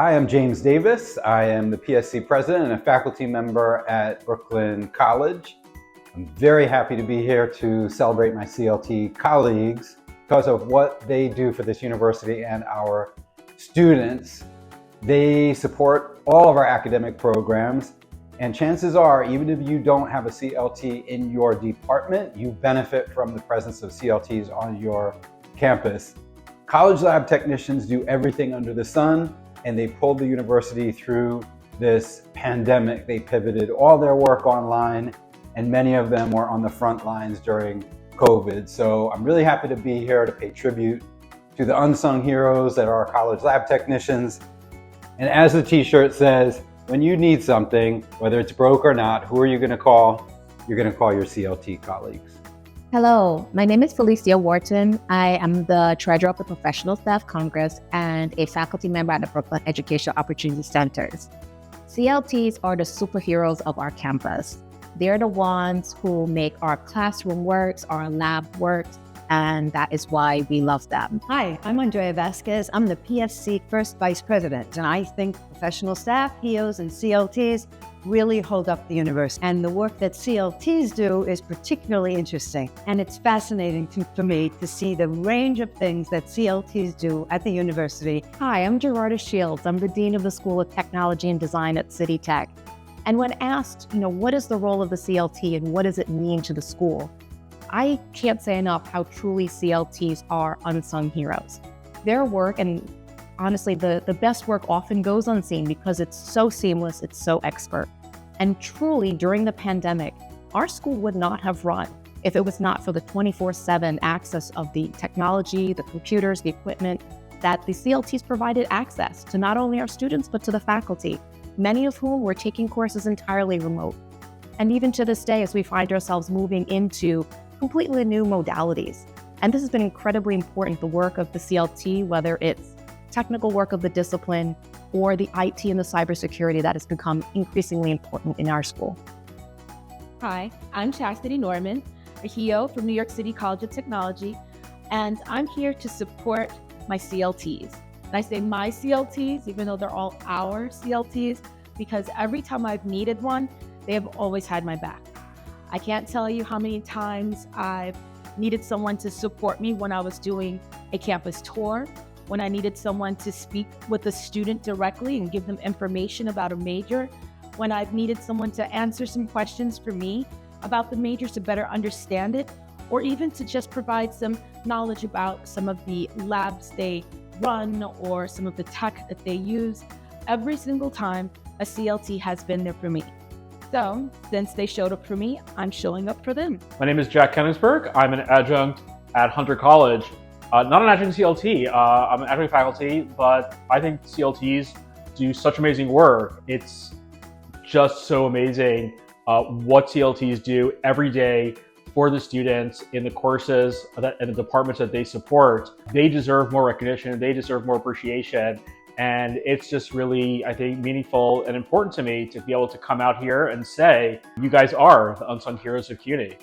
Hi, I'm James Davis. I am the PSC president and a faculty member at Brooklyn College. I'm very happy to be here to celebrate my CLT colleagues because of what they do for this university and our students. They support all of our academic programs, and chances are, even if you don't have a CLT in your department, you benefit from the presence of CLTs on your campus. College lab technicians do everything under the sun, and they pulled the university through this pandemic. They pivoted all their work online, and many of them were on the front lines during COVID. So I'm really happy to be here to pay tribute to the unsung heroes that are our college lab technicians. And as the t-shirt says, when you need something, whether it's broke or not, who are you gonna call? You're gonna call your CLT colleagues. Hello, my name is Felicia Wharton. I am the treasurer of the Professional Staff Congress and a faculty member at the Brooklyn Educational Opportunity Centers. CLTs are the superheroes of our campus. They're the ones who make our classroom works, our lab works, and that is why we love them. Hi, I'm Andrea Vasquez. I'm the PSC First Vice President, and I think professional staff, POs, and CLTs really hold up the university. And the work that CLTs do is particularly interesting. And it's fascinating for me to see the range of things that CLTs do at the university. Hi, I'm Gerarda Shields. I'm the Dean of the School of Technology and Design at City Tech. And when asked, what is the role of the CLT and what does it mean to the school? I can't say enough how truly CLTs are unsung heroes. Their work, and honestly, the best work often goes unseen because it's so seamless, it's so expert. And truly, during the pandemic, our school would not have run if it was not for the 24/7 access of the technology, the computers, the equipment, that the CLTs provided access to not only our students, but to the faculty, many of whom were taking courses entirely remote. And even to this day, as we find ourselves moving into completely new modalities. And this has been incredibly important, the work of the CLT, whether it's technical work of the discipline or the IT and the cybersecurity that has become increasingly important in our school. Hi, I'm Chastity Norman, a HEO from New York City College of Technology, and I'm here to support my CLTs. And I say my CLTs, even though they're all our CLTs, because every time I've needed one, they have always had my back. I can't tell you how many times I've needed someone to support me when I was doing a campus tour, when I needed someone to speak with a student directly and give them information about a major, when I've needed someone to answer some questions for me about the majors to better understand it, or even to just provide some knowledge about some of the labs they run or some of the tech that they use. Every single time, a CLT has been there for me. So, since they showed up for me, I'm showing up for them. My name is Jack Kenningsberg. I'm an adjunct at Hunter College. Not an adjunct CLT, I'm an adjunct faculty, but I think CLTs do such amazing work. It's just so amazing what CLTs do every day for the students in the courses and the departments that they support. They deserve more recognition, they deserve more appreciation. And it's just really, I think, meaningful and important to me to be able to come out here and say, you guys are the unsung heroes of CUNY.